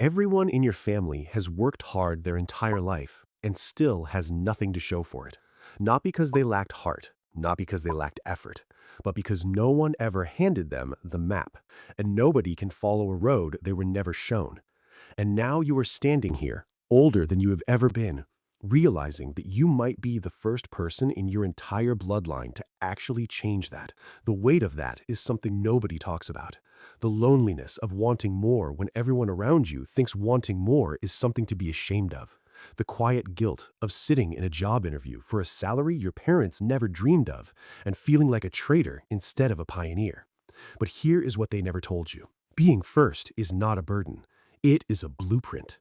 Everyone in your family has worked hard their entire life and still has nothing to show for it. Not because they lacked heart, not because they lacked effort, but because no one ever handed them the map, and nobody can follow a road they were never shown. And now you are standing here, older than you have ever been, realizing that you might be the first person in your entire bloodline to actually change that. The weight of that is something nobody talks about. The loneliness of wanting more when everyone around you thinks wanting more is something to be ashamed of. The quiet guilt of sitting in a job interview for a salary your parents never dreamed of and feeling like a traitor instead of a pioneer. But here is what they never told you. Being first is not a burden. It is a blueprint.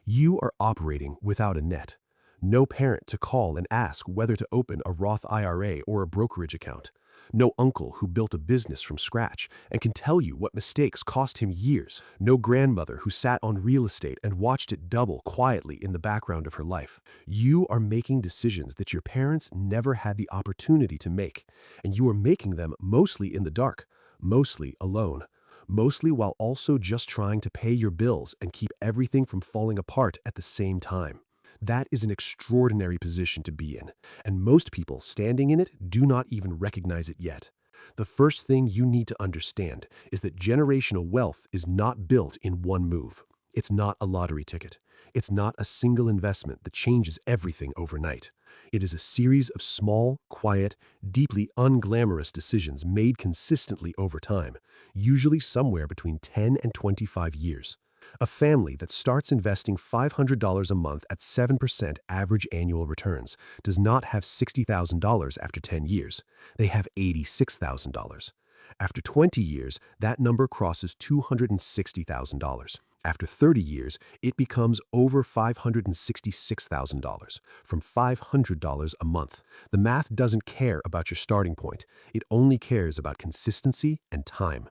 You are operating without a net. No parent to call and ask whether to open a Roth IRA or a brokerage account. No uncle who built a business from scratch and can tell you what mistakes cost him years. No grandmother who sat on real estate and watched it double quietly in the background of her life. You are making decisions that your parents never had the opportunity to make, and you are making them mostly in the dark, mostly alone, mostly while also just trying to pay your bills and keep everything from falling apart at the same time. That is an extraordinary position to be in, and most people standing in it do not even recognize it yet. The first thing you need to understand is that generational wealth is not built in one move. It's not a lottery ticket. It's not a single investment that changes everything overnight. It is a series of small, quiet, deeply unglamorous decisions made consistently over time, usually somewhere between 10 and 25 years. A family that starts investing $500 a month at 7% average annual returns does not have $60,000 after 10 years. They have $86,000. After 20 years, that number crosses $260,000. After 30 years, it becomes over $566,000 from $500 a month. The math doesn't care about your starting point. It only cares about consistency and time.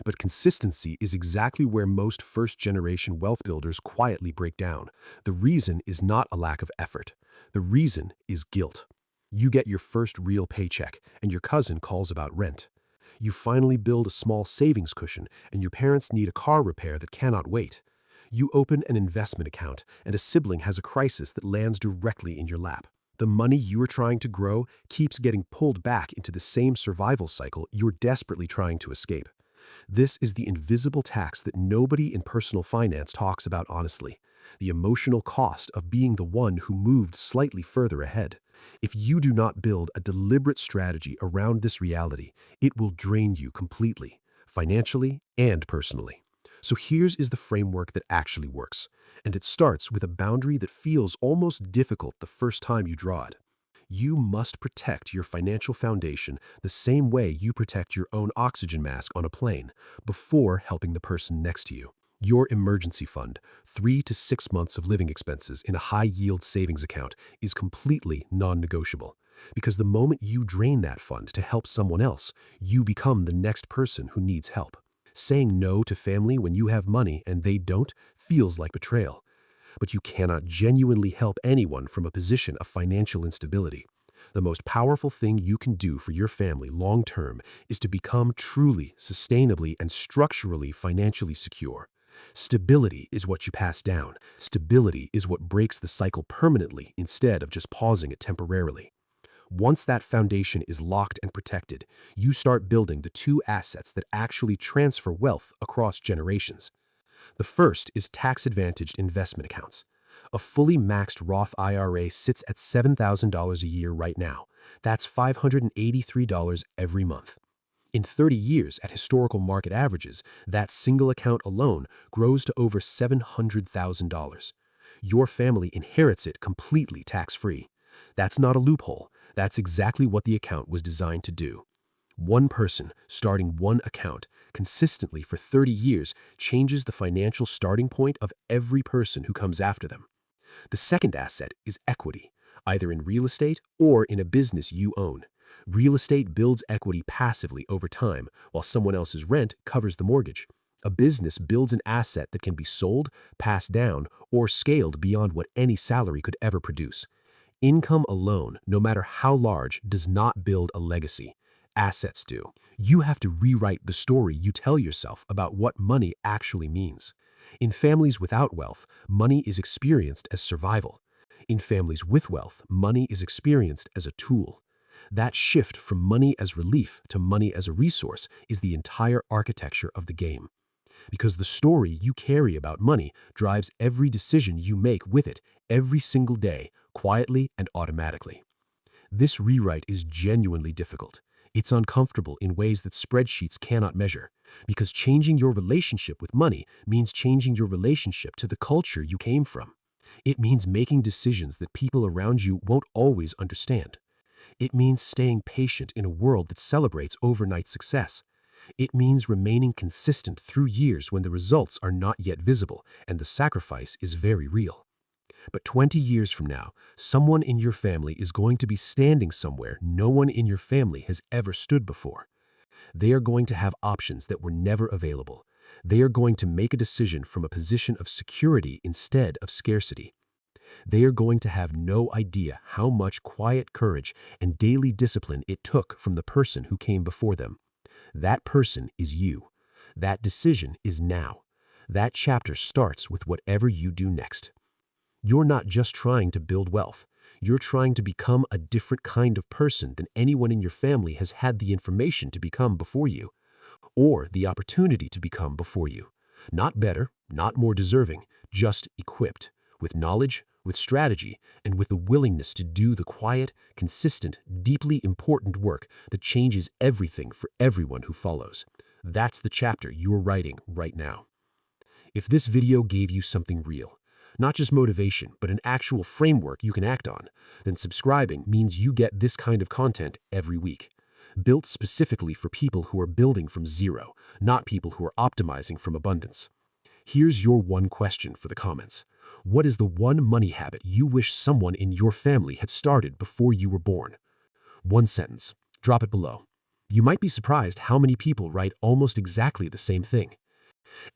But consistency is exactly where most first-generation wealth builders quietly break down. The reason is not a lack of effort. The reason is guilt. You get your first real paycheck, and your cousin calls about rent. You finally build a small savings cushion, and your parents need a car repair that cannot wait. You open an investment account, and a sibling has a crisis that lands directly in your lap. The money you are trying to grow keeps getting pulled back into the same survival cycle you're desperately trying to escape. This is the invisible tax that nobody in personal finance talks about honestly, the emotional cost of being the one who moved slightly further ahead. If you do not build a deliberate strategy around this reality, it will drain you completely, financially and personally. So here's the framework that actually works, and it starts with a boundary that feels almost difficult the first time you draw it. You must protect your financial foundation the same way you protect your own oxygen mask on a plane before helping the person next to you. Your emergency fund, 3 to 6 months of living expenses in a high-yield savings account, is completely non-negotiable. Because the moment you drain that fund to help someone else, you become the next person who needs help. Saying no to family when you have money and they don't feels like betrayal. But you cannot genuinely help anyone from a position of financial instability. The most powerful thing you can do for your family long-term is to become truly, sustainably, and structurally financially secure. Stability is what you pass down. Stability is what breaks the cycle permanently instead of just pausing it temporarily. Once that foundation is locked and protected, you start building the two assets that actually transfer wealth across generations. The first is tax-advantaged investment accounts. A fully maxed Roth IRA sits at $7,000 a year right now. That's $583 every month. In 30 years at historical market averages, that single account alone grows to over $700,000. Your family inherits it completely tax-free. That's not a loophole. That's exactly what the account was designed to do. One person starting one account consistently for 30 years changes the financial starting point of every person who comes after them. The second asset is equity, either in real estate or in a business you own. Real estate builds equity passively over time, while someone else's rent covers the mortgage. A business builds an asset that can be sold, passed down, or scaled beyond what any salary could ever produce. Income alone, no matter how large, does not build a legacy. Assets do. You have to rewrite the story you tell yourself about what money actually means. In families without wealth, money is experienced as survival. In families with wealth, money is experienced as a tool. That shift from money as relief to money as a resource is the entire architecture of the game. Because the story you carry about money drives every decision you make with it every single day, quietly and automatically. This rewrite is genuinely difficult. It's uncomfortable in ways that spreadsheets cannot measure, because changing your relationship with money means changing your relationship to the culture you came from. It means making decisions that people around you won't always understand. It means staying patient in a world that celebrates overnight success. It means remaining consistent through years when the results are not yet visible and the sacrifice is very real. But 20 years from now, someone in your family is going to be standing somewhere no one in your family has ever stood before. They are going to have options that were never available. They are going to make a decision from a position of security instead of scarcity. They are going to have no idea how much quiet courage and daily discipline it took from the person who came before them. That person is you. That decision is now. That chapter starts with whatever you do next. You're not just trying to build wealth. You're trying to become a different kind of person than anyone in your family has had the information to become before you, or the opportunity to become before you. Not better, not more deserving, just equipped, with knowledge, with strategy, and with the willingness to do the quiet, consistent, deeply important work that changes everything for everyone who follows. That's the chapter you're writing right now. If this video gave you something real, not just motivation, but an actual framework you can act on, then subscribing means you get this kind of content every week. Built specifically for people who are building from zero, not people who are optimizing from abundance. Here's your one question for the comments. What is the one money habit you wish someone in your family had started before you were born? One sentence. Drop it below. You might be surprised how many people write almost exactly the same thing.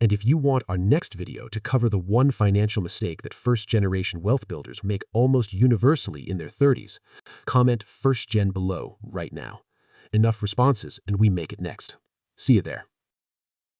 And if you want our next video to cover the one financial mistake that first-generation wealth builders make almost universally in their 30s, comment first gen below right now. Enough responses and we make it next. See you there.